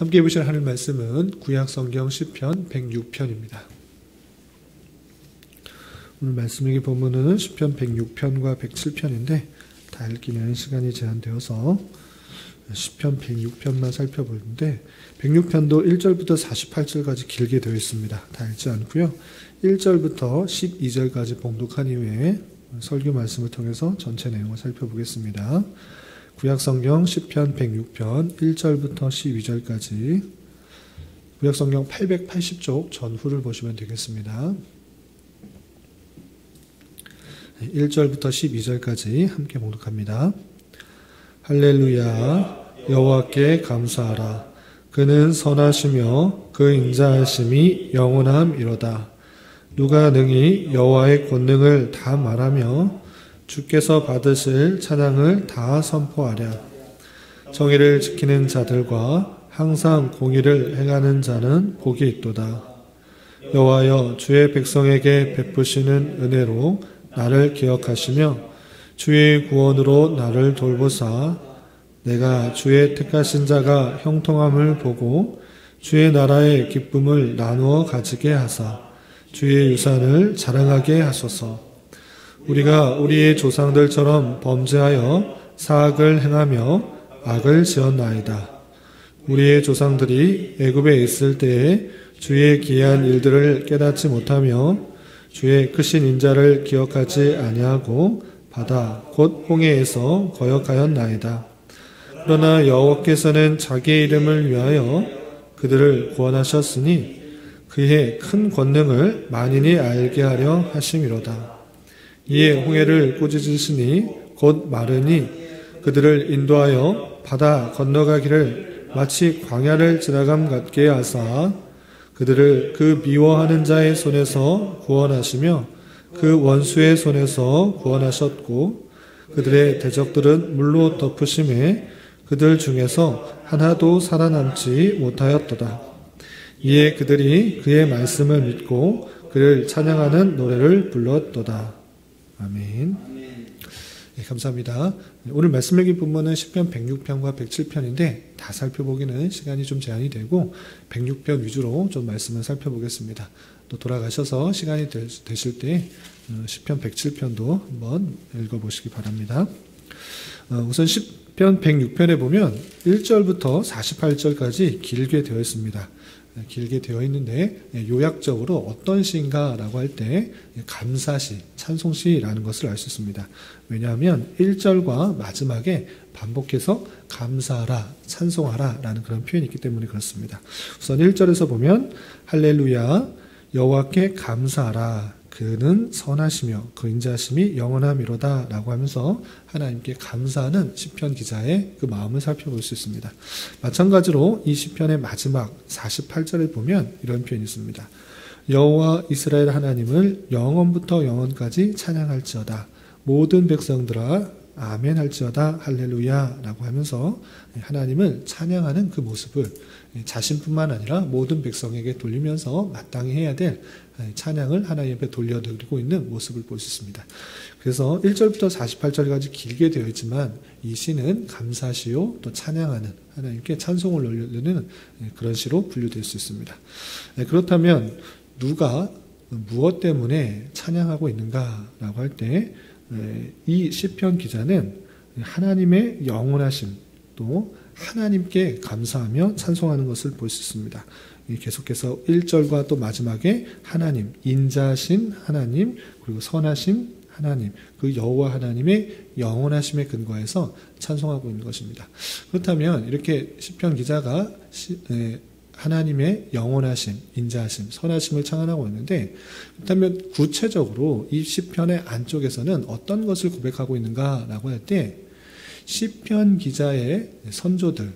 함께 보실 하늘 말씀은 구약성경 시편 106편입니다. 오늘 말씀의 본문은 시편 106편과 107편인데 다 읽기는 시간이 제한되어서 시편 106편만 살펴보는데 106편도 1절부터 48절까지 길게 되어 있습니다. 다 읽지 않고요. 1절부터 12절까지 봉독한 이후에 설교 말씀을 통해서 전체 내용을 살펴보겠습니다. 구약성경 시편 106편 1절부터 12절까지 구약성경 880쪽 전후를 보시면 되겠습니다. 1절부터 12절까지 함께 봉독합니다. 할렐루야 여호와께 감사하라. 그는 선하시며 그 인자하심이 영원함이로다. 누가 능히 여호와의 권능을 다 말하며 주께서 받으실 찬양을 다 선포하랴. 정의를 지키는 자들과 항상 공의를 행하는 자는 복이 있도다. 여호와여 주의 백성에게 베푸시는 은혜로 나를 기억하시며 주의 구원으로 나를 돌보사 내가 주의 택하신 자가 형통함을 보고 주의 나라의 기쁨을 나누어 가지게 하사 주의 유산을 자랑하게 하소서. 우리가 우리의 조상들처럼 범죄하여 사악을 행하며 악을 지었나이다. 우리의 조상들이 애굽에 있을 때에 주의 기이한 일들을 깨닫지 못하며 주의 크신 인자를 기억하지 아니하고 바다 곧 홍해에서 거역하였나이다. 그러나 여호와께서는 자기의 이름을 위하여 그들을 구원하셨으니 그의 큰 권능을 만인이 알게 하려 하심이로다. 이에 홍해를 꾸짖으시니 곧 마르니 그들을 인도하여 바다 건너가기를 마치 광야를 지나감 같게 하사 그들을 그 미워하는 자의 손에서 구원하시며 그 원수의 손에서 구원하셨고 그들의 대적들은 물로 덮으심에 그들 중에서 하나도 살아남지 못하였도다. 이에 그들이 그의 말씀을 믿고 그를 찬양하는 노래를 불렀도다. 아멘. 네, 감사합니다. 오늘 말씀의 본문은 시편 106편과 107편인데 다 살펴보기는 시간이 좀 제한이 되고 106편 위주로 좀 말씀을 살펴보겠습니다. 또 돌아가셔서 시간이 되실 때 시편 107편도 한번 읽어보시기 바랍니다. 우선 시편 106편에 보면 1절부터 48절까지 길게 되어 있습니다. 길게 되어 있는데 요약적으로 어떤 시인가라고 할 때 감사시, 찬송시라는 것을 알 수 있습니다. 왜냐하면 1절과 마지막에 반복해서 감사하라, 찬송하라 라는 그런 표현이 있기 때문에 그렇습니다. 우선 1절에서 보면 할렐루야 여호와께 감사하라. 그는 선하시며 그 인자하심이 영원함이로다 라고 하면서 하나님께 감사하는 시편 기자의 그 마음을 살펴볼 수 있습니다. 마찬가지로 이 시편의 마지막 48절을 보면 이런 표현이 있습니다. 여호와 이스라엘 하나님을 영원부터 영원까지 찬양할지어다. 모든 백성들아 아멘 할지어다 할렐루야 라고 하면서 하나님을 찬양하는 그 모습을 자신뿐만 아니라 모든 백성에게 돌리면서 마땅히 해야 될 찬양을 하나님 앞에 돌려드리고 있는 모습을 볼 수 있습니다. 그래서 1절부터 48절까지 길게 되어 있지만 이 시는 감사시요 또 찬양하는 하나님께 찬송을 올려드리는 그런 시로 분류될 수 있습니다. 그렇다면 누가 무엇 때문에 찬양하고 있는가라고 할 때 이 시편 기자는 하나님의 영원하심 또 하나님께 감사하며 찬송하는 것을 볼 수 있습니다. 계속해서 1절과 또 마지막에 하나님, 인자하신 하나님, 그리고 선하신 하나님, 그 여호와 하나님의 영원하심에 근거해서 찬송하고 있는 것입니다. 그렇다면 이렇게 시편 기자가 하나님의 영원하심, 인자하심, 선하심을 찬양하고 있는데 그렇다면 구체적으로 이 시편의 안쪽에서는 어떤 것을 고백하고 있는가라고 할 때 시편 기자의 선조들,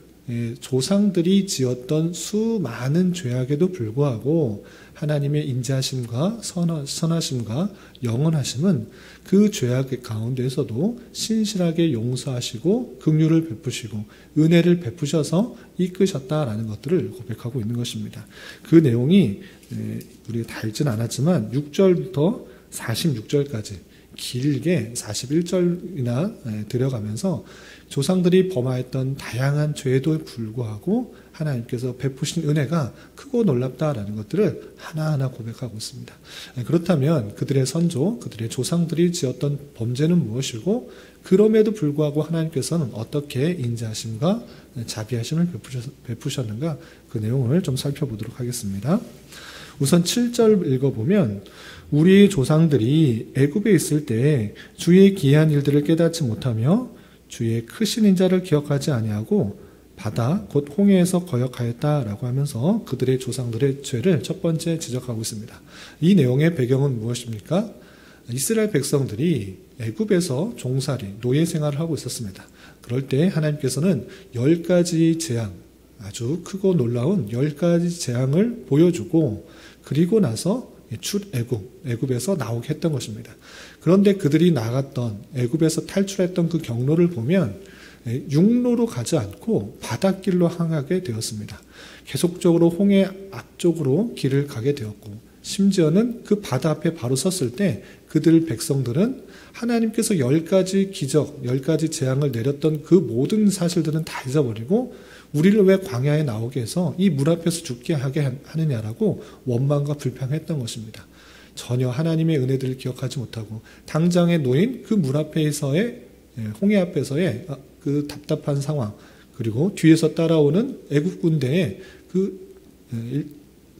조상들이 지었던 수많은 죄악에도 불구하고 하나님의 인자하심과 선하심과 영원하심은 그 죄악 가운데에서도 신실하게 용서하시고 긍휼을 베푸시고 은혜를 베푸셔서 이끄셨다라는 것들을 고백하고 있는 것입니다. 그 내용이 우리가 다 읽지는 않았지만 6절부터 46절까지 길게 41절이나 들어가면서 조상들이 범하였던 다양한 죄에도 불구하고 하나님께서 베푸신 은혜가 크고 놀랍다라는 것들을 하나하나 고백하고 있습니다. 그렇다면 그들의 선조, 그들의 조상들이 지었던 범죄는 무엇이고 그럼에도 불구하고 하나님께서는 어떻게 인자하심과 자비하심을 베푸셨는가 그 내용을 좀 살펴보도록 하겠습니다. 우선 7절 읽어보면 우리 조상들이 애굽에 있을 때 주의 기이한 일들을 깨닫지 못하며 주의 크신 인자를 기억하지 아니하고 바다 곧 홍해에서 거역하였다라고 하면서 그들의 조상들의 죄를 첫 번째 지적하고 있습니다. 이 내용의 배경은 무엇입니까? 이스라엘 백성들이 애굽에서 종살이, 노예 생활을 하고 있었습니다. 그럴 때 하나님께서는 10가지 재앙, 아주 크고 놀라운 10가지 재앙을 보여주고 그리고 나서 애굽에서 나오게 했던 것입니다. 그런데 그들이 나갔던 애굽에서 탈출했던 그 경로를 보면 육로로 가지 않고 바닷길로 향하게 되었습니다. 계속적으로 홍해 앞쪽으로 길을 가게 되었고 심지어는 그 바다 앞에 바로 섰을 때 그들 백성들은 하나님께서 10가지 기적, 10가지 재앙을 내렸던 그 모든 사실들은 다 잊어버리고 우리를 왜 광야에 나오게 해서 이 물 앞에서 죽게 하게 하느냐라고 원망과 불평했던 것입니다. 전혀 하나님의 은혜들을 기억하지 못하고 당장에 놓인 그 물 앞에서의 홍해 앞에서의 그 답답한 상황 그리고 뒤에서 따라오는 애국 군대의 그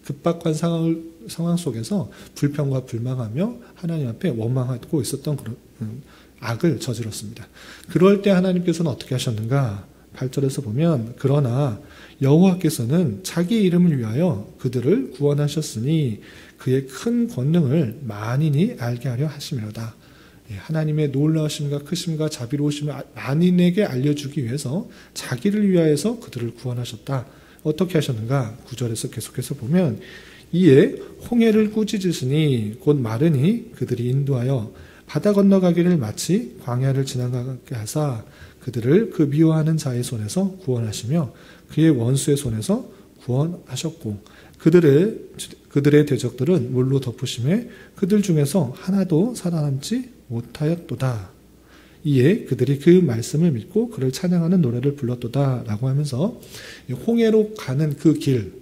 급박한 상황 속에서 불평과 불망하며 하나님 앞에 원망하고 있었던 그런 악을 저질렀습니다. 그럴 때 하나님께서는 어떻게 하셨는가? 8절에서 보면 그러나 여호와께서는 자기 이름을 위하여 그들을 구원하셨으니 그의 큰 권능을 만인이 알게 하려 하심이로다. 하나님의 놀라우심과 크심과 자비로우심을 만인에게 알려주기 위해서 자기를 위하여서 그들을 구원하셨다. 어떻게 하셨는가? 9절에서 계속해서 보면 이에 홍해를 꾸짖으시니 곧 마르니 그들이 인도하여 바다 건너가기를 마치 광야를 지나가게 하사 그들을 그 미워하는 자의 손에서 구원하시며 그의 원수의 손에서 구원하셨고 그들의 대적들은 물로 덮으심에 그들 중에서 하나도 살아남지 못하였도다. 이에 그들이 그 말씀을 믿고 그를 찬양하는 노래를 불렀도다 라고 하면서 홍해로 가는 그 길,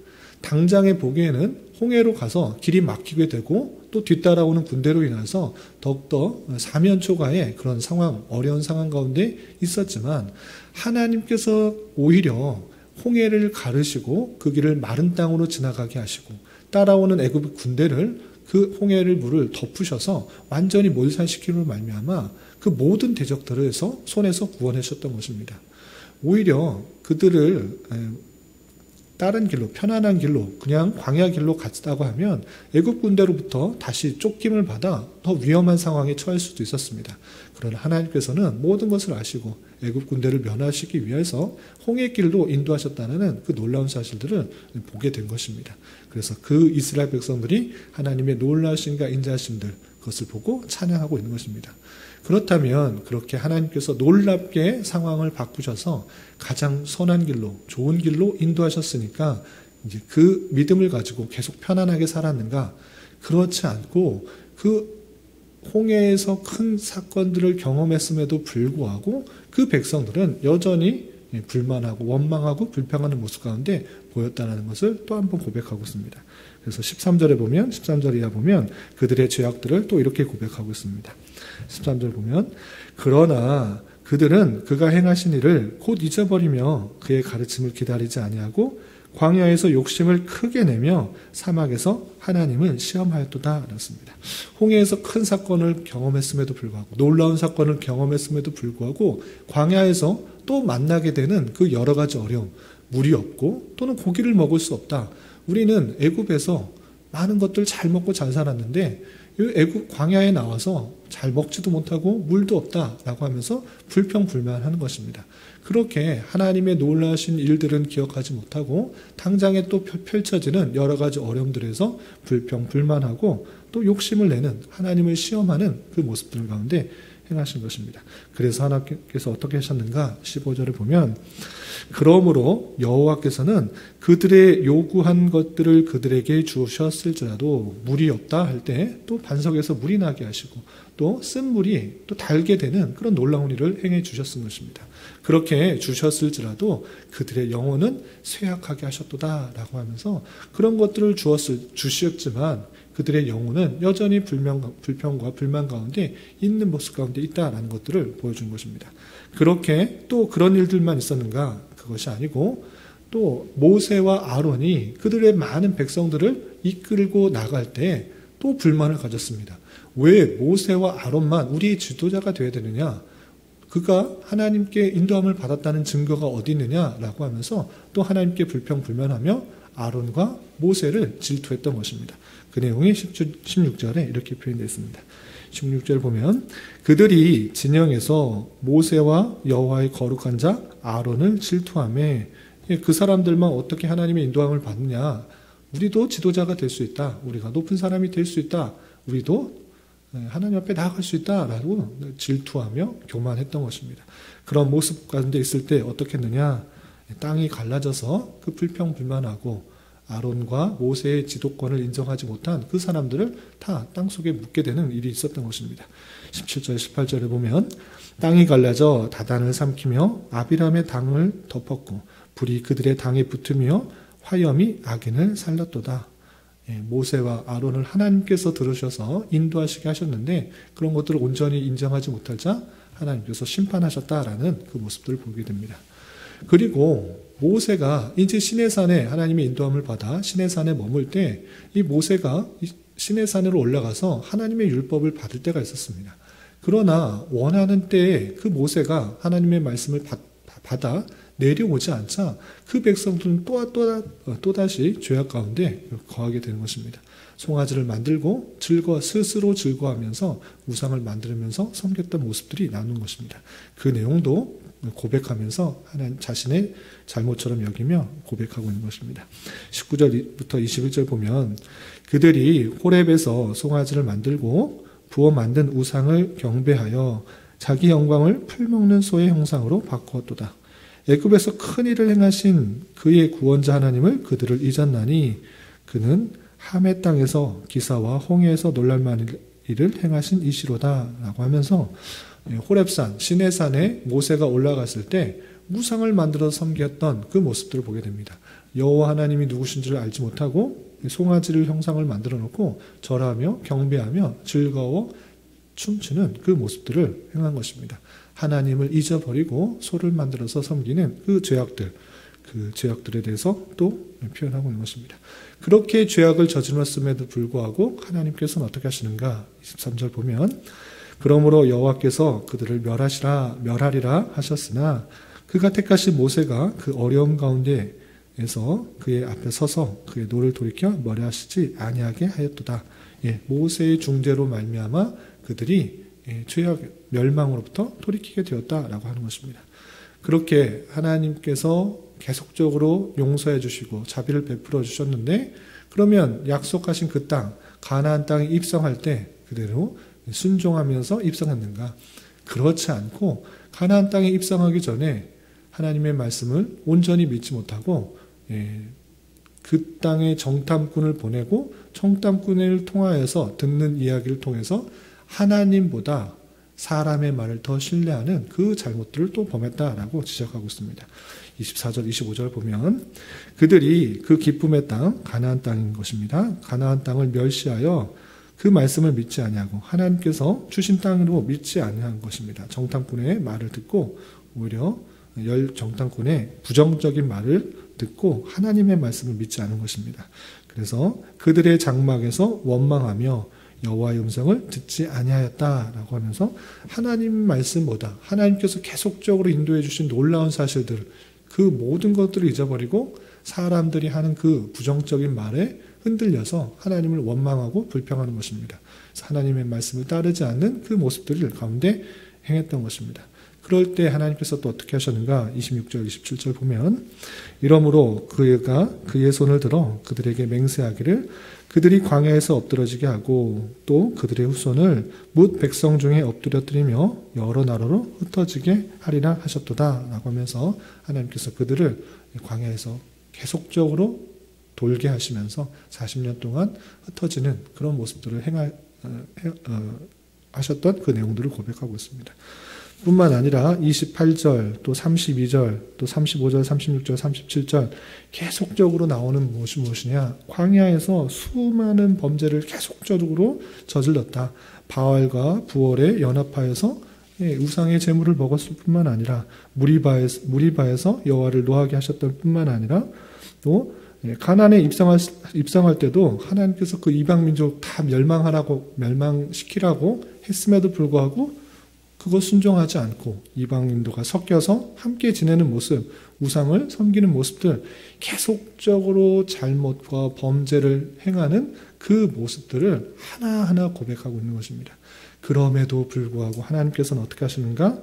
당장에 보기에는 홍해로 가서 길이 막히게 되고 또 뒤따라오는 군대로 인해서 더욱더 사면초가의 그런 상황, 어려운 상황 가운데 있었지만 하나님께서 오히려 홍해를 가르시고 그 길을 마른 땅으로 지나가게 하시고 따라오는 애굽 군대를 그 홍해를 물을 덮으셔서 완전히 몰살시키로 말미암아 그 모든 대적들에서 손에서 구원하셨던 것입니다. 오히려 그들을 다른 길로 편안한 길로 그냥 광야 길로 갔다고 하면 애굽 군대로부터 다시 쫓김을 받아 더 위험한 상황에 처할 수도 있었습니다. 그러나 하나님께서는 모든 것을 아시고 애굽 군대를 면하시기 위해서 홍해길로 인도하셨다는 그 놀라운 사실들을 보게 된 것입니다. 그래서 그 이스라엘 백성들이 하나님의 놀라우심과 인자하심들 그것을 보고 찬양하고 있는 것입니다. 그렇다면 그렇게 하나님께서 놀랍게 상황을 바꾸셔서 가장 선한 길로 좋은 길로 인도하셨으니까 이제 그 믿음을 가지고 계속 편안하게 살았는가? 그렇지 않고 그 홍해에서 큰 사건들을 경험했음에도 불구하고 그 백성들은 여전히 불만하고 원망하고 불평하는 모습 가운데 보였다는 것을 또 한 번 고백하고 있습니다. 그래서 13절 이하 보면 그들의 죄악들을 또 이렇게 고백하고 있습니다. 13절 보면 그러나 그들은 그가 행하신 일을 곧 잊어버리며 그의 가르침을 기다리지 아니하고 광야에서 욕심을 크게 내며 사막에서 하나님을 시험하였도다 라습니다. 홍해에서 큰 사건을 경험했음에도 불구하고 놀라운 사건을 경험했음에도 불구하고 광야에서 또 만나게 되는 그 여러 가지 어려움, 물이 없고 또는 고기를 먹을 수 없다. 우리는 애굽에서 많은 것들 잘 먹고 잘 살았는데 애굽 광야에 나와서 잘 먹지도 못하고 물도 없다라고 하면서 불평불만하는 것입니다. 그렇게 하나님의 놀라신 일들은 기억하지 못하고 당장에 또 펼쳐지는 여러 가지 어려움들에서 불평불만하고 또 욕심을 내는 하나님을 시험하는 그 모습들 가운데 행하신 것입니다. 그래서 하나님께서 어떻게 하셨는가? 15절을 보면 그러므로 여호와께서는 그들의 요구한 것들을 그들에게 주셨을지라도 물이 없다 할 때 또 반석에서 물이 나게 하시고 또 쓴 물이 또 달게 되는 그런 놀라운 일을 행해 주셨은 것입니다. 그렇게 주셨을지라도 그들의 영혼은 쇠약하게 하셨도다라고 하면서 그런 것들을 주셨지만 그들의 영혼은 여전히 불평과 불만 가운데 있는 모습 가운데 있다라는 것들을 보여준 것입니다. 그렇게 또 그런 일들만 있었는가? 그것이 아니고 또 모세와 아론이 그들의 많은 백성들을 이끌고 나갈 때 또 불만을 가졌습니다. 왜 모세와 아론만 우리의 지도자가 되어야 되느냐? 그가 하나님께 인도함을 받았다는 증거가 어디 있느냐라고 하면서 또 하나님께 불평불만하며 아론과 모세를 질투했던 것입니다. 그 내용이 16절에 이렇게 표현되어 있습니다. 16절 보면 그들이 진영에서 모세와 여호와의 거룩한 자 아론을 질투하며 그 사람들만 어떻게 하나님의 인도함을 받느냐. 우리도 지도자가 될 수 있다. 우리가 높은 사람이 될 수 있다. 우리도 하나님 앞에 나아갈 수 있다라고 질투하며 교만했던 것입니다. 그런 모습 가운데 있을 때 어떻게 했느냐. 땅이 갈라져서 그 불평불만하고 아론과 모세의 지도권을 인정하지 못한 그 사람들을 다 땅속에 묻게 되는 일이 있었던 것입니다. 17절 18절에 보면 땅이 갈라져 다단을 삼키며 아비람의 당을 덮었고 불이 그들의 당에 붙으며 화염이 악인을 살렸도다. 모세와 아론을 하나님께서 들으셔서 인도하시게 하셨는데 그런 것들을 온전히 인정하지 못하자 하나님께서 심판하셨다라는 그 모습들을 보게 됩니다. 그리고 모세가 이제 시내산에 하나님의 인도함을 받아 시내산에 머물 때 이 모세가 시내산으로 올라가서 하나님의 율법을 받을 때가 있었습니다. 그러나 원하는 때에 그 모세가 하나님의 말씀을 받아 내려오지 않자 그 백성들은 또다시 죄악 가운데 거하게 되는 것입니다. 송아지를 만들고 스스로 즐거워하면서 우상을 만들면서 섬겼던 모습들이 나오는 것입니다. 그 내용도 고백하면서 하나님 자신의 잘못처럼 여기며 고백하고 있는 것입니다. 19절부터 21절 보면 그들이 호렙에서 송아지를 만들고 부어 만든 우상을 경배하여 자기 영광을 풀먹는 소의 형상으로 바꾸었도다. 애굽에서 큰 일을 행하신 그의 구원자 하나님을 그들을 잊었나니 그는 함의 땅에서 기사와 홍해에서 놀랄만한 일을 행하신 이시로다 라고 하면서 호렙산, 시내산에 모세가 올라갔을 때 우상을 만들어 섬겼던 그 모습들을 보게 됩니다. 여호와 하나님이 누구신지를 알지 못하고 송아지를 형상을 만들어 놓고 절하며 경배하며 즐거워 춤추는 그 모습들을 행한 것입니다. 하나님을 잊어버리고 소를 만들어서 섬기는 그 죄악들에 대해서 또 표현하고 있는 것입니다. 그렇게 죄악을 저질렀음에도 불구하고 하나님께서는 어떻게 하시는가? 23절 보면 그러므로 여호와께서 그들을 멸하리라 하셨으나 그가 택하신 모세가 그 어려움 가운데에서 그의 앞에 서서 그의 노를 돌이켜 멸하시지 아니하게 하였도다. 모세의 중재로 말미암아 그들이 죄악 멸망으로부터 돌이키게 되었다라고 하는 것입니다. 그렇게 하나님께서 계속적으로 용서해 주시고 자비를 베풀어 주셨는데 그러면 약속하신 그 땅 가나안 땅에 입성할 때 그대로 순종하면서 입성했는가? 그렇지 않고 가나안 땅에 입성하기 전에 하나님의 말씀을 온전히 믿지 못하고 그 땅에 정탐꾼을 보내고 정탐꾼을 통하여서 듣는 이야기를 통해서 하나님보다 사람의 말을 더 신뢰하는 그 잘못들을 또 범했다라고 지적하고 있습니다. 24절, 25절 보면 그들이 그 기쁨의 땅, 가나안 땅인 것입니다. 가나안 땅을 멸시하여 그 말씀을 믿지 아니하고 하나님께서 주신 땅으로 믿지 아니한 것입니다. 정탐꾼의 말을 듣고 오히려 정탐꾼의 부정적인 말을 듣고 하나님의 말씀을 믿지 않은 것입니다. 그래서 그들의 장막에서 원망하며 여호와의 음성을 듣지 아니하였다라고 하면서 하나님 말씀보다 하나님께서 계속적으로 인도해 주신 놀라운 사실들 그 모든 것들을 잊어버리고 사람들이 하는 그 부정적인 말에 흔들려서 하나님을 원망하고 불평하는 것입니다. 하나님의 말씀을 따르지 않는 그 모습들을 가운데 행했던 것입니다. 그럴 때 하나님께서 또 어떻게 하셨는가? 26절, 27절 보면 이러므로 그가 그의 손을 들어 그들에게 맹세하기를 그들이 광야에서 엎드러지게 하고 또 그들의 후손을 뭇 백성 중에 엎드려뜨리며 여러 나라로 흩어지게 하리라 하셨도다 라고 하면서 하나님께서 그들을 광야에서 계속적으로 돌게 하시면서 40년 동안 흩어지는 그런 모습들을 하셨던 그 내용들을 고백하고 있습니다. 뿐만 아니라 28절, 또 32절, 또 35절, 36절, 37절 계속적으로 나오는 무엇이 무엇이냐? 광야에서 수많은 범죄를 계속적으로 저질렀다. 바알과 부월에 연합하여서 우상의 제물을 먹었을 뿐만 아니라 무리바에서 여호와를 노하게 하셨던 뿐만 아니라 또 가나안에 입성할 때도 하나님께서 그 이방 민족 다 멸망시키라고 했음에도 불구하고 그거 순종하지 않고 이방인도가 섞여서 함께 지내는 모습, 우상을 섬기는 모습들, 계속적으로 잘못과 범죄를 행하는 그 모습들을 하나하나 고백하고 있는 것입니다. 그럼에도 불구하고 하나님께서는 어떻게 하시는가?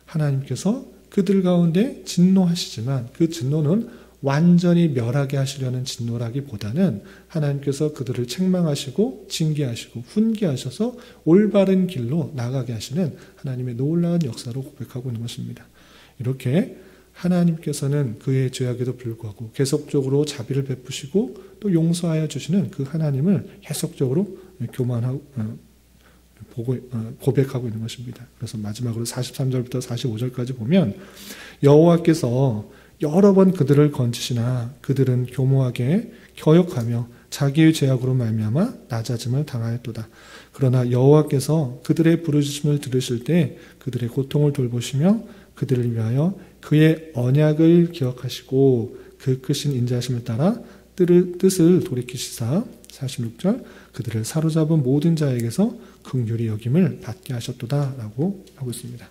하나님께서 그들 가운데 진노하시지만 그 진노는 완전히 멸하게 하시려는 진노라기보다는 하나님께서 그들을 책망하시고 징계하시고 훈계하셔서 올바른 길로 나가게 하시는 하나님의 놀라운 역사로 고백하고 있는 것입니다. 이렇게 하나님께서는 그의 죄악에도 불구하고 계속적으로 자비를 베푸시고 또 용서하여 주시는 그 하나님을 계속적으로 고백하고 있는 것입니다. 그래서 마지막으로 43절부터 45절까지 보면 여호와께서 여러 번 그들을 건지시나 그들은 교모하게 거역하며 자기의 죄악으로 말미암아 낮아짐을 당하였도다. 그러나 여호와께서 그들의 부르짖음을 들으실 때 그들의 고통을 돌보시며 그들을 위하여 그의 언약을 기억하시고 그 크신 인자하심을 따라 뜻을 돌이키시사 46절 그들을 사로잡은 모든 자에게서 긍휼히 여김을 받게 하셨도다 라고 하고 있습니다.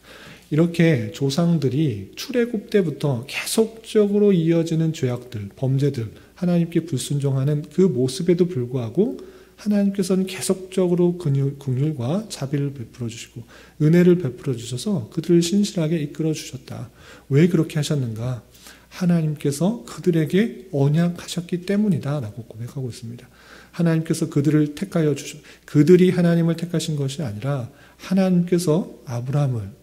이렇게 조상들이 출애굽 때부터 계속적으로 이어지는 죄악들, 범죄들, 하나님께 불순종하는 그 모습에도 불구하고 하나님께서는 계속적으로 긍휼과 자비를 베풀어 주시고 은혜를 베풀어 주셔서 그들을 신실하게 이끌어 주셨다. 왜 그렇게 하셨는가? 하나님께서 그들에게 언약하셨기 때문이다 라고 고백하고 있습니다. 하나님께서 그들을 택하여 그들이 하나님을 택하신 것이 아니라 하나님께서 아브라함을,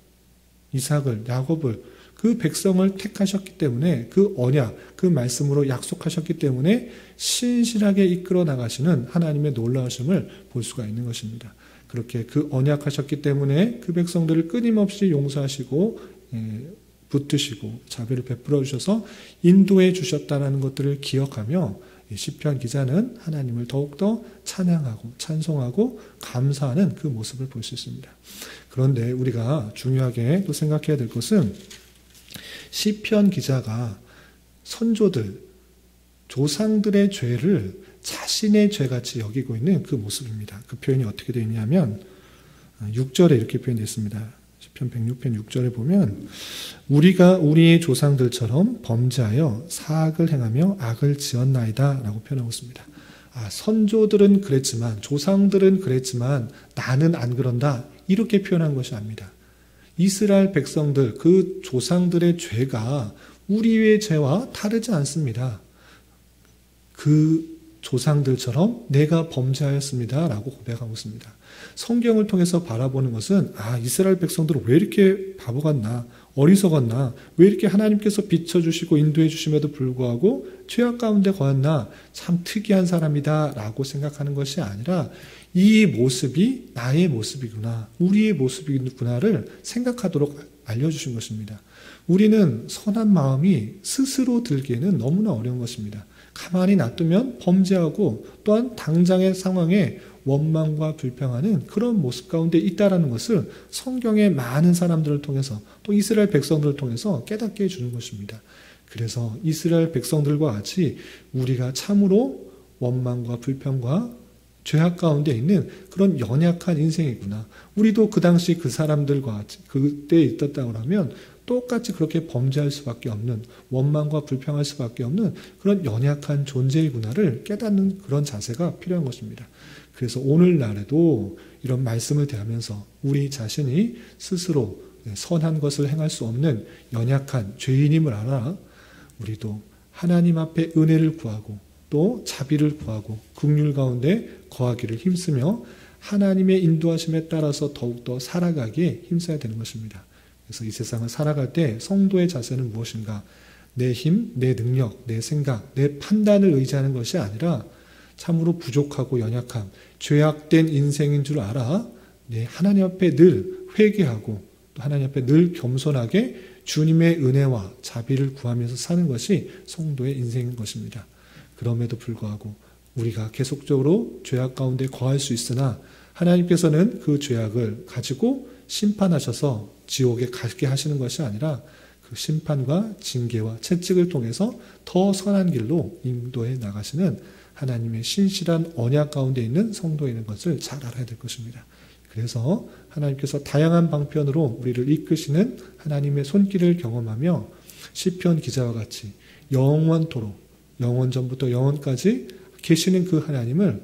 이삭을, 야곱을 그 백성을 택하셨기 때문에 그 언약, 그 말씀으로 약속하셨기 때문에 신실하게 이끌어 나가시는 하나님의 놀라우심을 볼 수가 있는 것입니다. 그렇게 그 언약하셨기 때문에 그 백성들을 끊임없이 용서하시고 붙드시고 자비를 베풀어 주셔서 인도해 주셨다는 것들을 기억하며 시편 기자는 하나님을 더욱더 찬양하고 찬송하고 감사하는 그 모습을 볼 수 있습니다. 그런데 우리가 중요하게 또 생각해야 될 것은 시편 기자가 선조들, 조상들의 죄를 자신의 죄같이 여기고 있는 그 모습입니다. 그 표현이 어떻게 되어 있냐면 6절에 이렇게 표현되어 있습니다. 시편 106편 6절에 보면 우리가 우리의 조상들처럼 범죄하여 사악을 행하며 악을 지었나이다 라고 표현하고 있습니다. 선조들은 그랬지만 조상들은 그랬지만 나는 안 그런다 이렇게 표현한 것이 아닙니다. 이스라엘 백성들 그 조상들의 죄가 우리의 죄와 다르지 않습니다. 그 조상들처럼 내가 범죄하였습니다 라고 고백하고 있습니다. 성경을 통해서 바라보는 것은 이스라엘 백성들은 왜 이렇게 바보 같나 어리석었나 왜 이렇게 하나님께서 비춰주시고 인도해 주심에도 불구하고 죄악 가운데 거했나 참 특이한 사람이다 라고 생각하는 것이 아니라 이 모습이 나의 모습이구나 우리의 모습이구나를 생각하도록 알려주신 것입니다. 우리는 선한 마음이 스스로 들기에는 너무나 어려운 것입니다. 가만히 놔두면 범죄하고 또한 당장의 상황에 원망과 불평하는 그런 모습 가운데 있다라는 것을 성경의 많은 사람들을 통해서 또 이스라엘 백성들을 통해서 깨닫게 해주는 것입니다. 그래서 이스라엘 백성들과 같이 우리가 참으로 원망과 불평과 죄악 가운데 있는 그런 연약한 인생이구나. 우리도 그 당시 그 사람들과 같이 그때 있었다고 하면 똑같이 그렇게 범죄할 수밖에 없는 원망과 불평할 수밖에 없는 그런 연약한 존재이구나를 깨닫는 그런 자세가 필요한 것입니다. 그래서 오늘날에도 이런 말씀을 대하면서 우리 자신이 스스로 선한 것을 행할 수 없는 연약한 죄인임을 알아 우리도 하나님 앞에 은혜를 구하고 또 자비를 구하고 긍휼 가운데 거하기를 힘쓰며 하나님의 인도하심에 따라서 더욱더 살아가기에 힘써야 되는 것입니다. 그래서 이 세상을 살아갈 때 성도의 자세는 무엇인가? 내 힘, 내 능력, 내 생각, 내 판단을 의지하는 것이 아니라 참으로 부족하고 연약함, 죄악된 인생인 줄 알아 하나님 앞에 늘 회개하고 또 하나님 앞에 늘 겸손하게 주님의 은혜와 자비를 구하면서 사는 것이 성도의 인생인 것입니다. 그럼에도 불구하고 우리가 계속적으로 죄악 가운데 거할 수 있으나 하나님께서는 그 죄악을 가지고 심판하셔서 지옥에 가게 하시는 것이 아니라 그 심판과 징계와 채찍을 통해서 더 선한 길로 인도해 나가시는 하나님의 신실한 언약 가운데 있는 성도인 것을 잘 알아야 될 것입니다. 그래서 하나님께서 다양한 방편으로 우리를 이끄시는 하나님의 손길을 경험하며 시편 기자와 같이 영원토록 영원전부터 영원까지 계시는 그 하나님을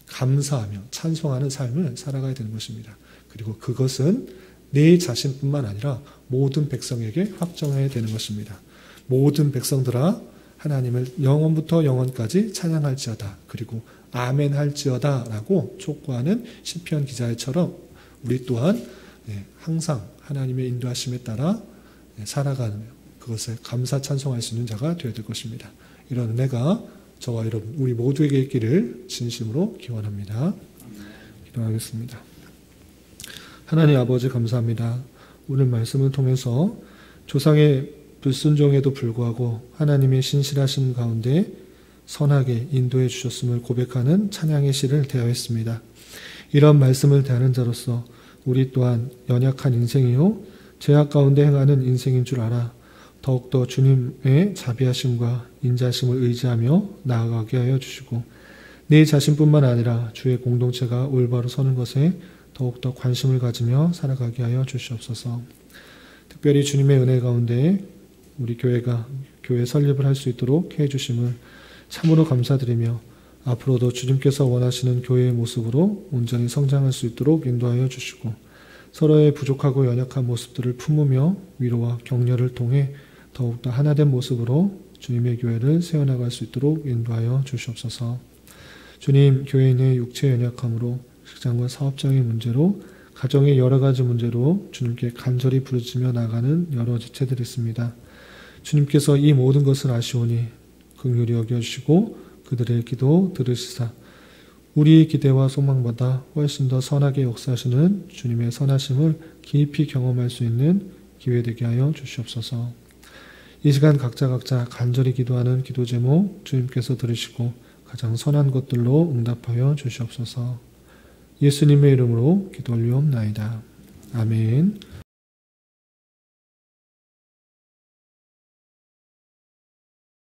감사하며 찬송하는 삶을 살아가야 되는 것입니다. 그리고 그것은 내 자신뿐만 아니라 모든 백성에게 확정해야 되는 것입니다. 모든 백성들아 하나님을 영원부터 영원까지 찬양할지어다. 그리고 아멘 할지어다 라고 촉구하는 시편 기자처럼 우리 또한 항상 하나님의 인도하심에 따라 살아가는 그것을 감사 찬송할 수 있는 자가 되어야 될 것입니다. 이런 은혜가 저와 여러분 우리 모두에게 있기를 진심으로 기원합니다. 기도하겠습니다. 하나님 아버지 감사합니다. 오늘 말씀을 통해서 조상의 불순종에도 불구하고 하나님의 신실하심 가운데 선하게 인도해 주셨음을 고백하는 찬양의 시를 대하였습니다. 이런 말씀을 대하는 자로서 우리 또한 연약한 인생이요 죄악 가운데 행하는 인생인 줄 알아 더욱더 주님의 자비하심과 인자하심을 의지하며 나아가게 하여 주시고 내 자신뿐만 아니라 주의 공동체가 올바로 서는 것에 더욱더 관심을 가지며 살아가게 하여 주시옵소서. 특별히 주님의 은혜 가운데 우리 교회가 교회 설립을 할 수 있도록 해주심을 참으로 감사드리며 앞으로도 주님께서 원하시는 교회의 모습으로 온전히 성장할 수 있도록 인도하여 주시고 서로의 부족하고 연약한 모습들을 품으며 위로와 격려를 통해 더욱더 하나된 모습으로 주님의 교회를 세워나갈 수 있도록 인도하여 주시옵소서. 주님, 교회인의 육체 연약함으로 직장과 사업장의 문제로 가정의 여러 가지 문제로 주님께 간절히 부르짖며 나가는 여러 지체들이 있습니다. 주님께서 이 모든 것을 아시오니 긍휼히 여겨주시고 그들의 기도 들으시사 우리의 기대와 소망보다 훨씬 더 선하게 역사하시는 주님의 선하심을 깊이 경험할 수 있는 기회 되게 하여 주시옵소서. 이 시간 각자 간절히 기도하는 기도 제목 주님께서 들으시고 가장 선한 것들로 응답하여 주시옵소서. 예수님의 이름으로 기도 올리옵나이다. 아멘.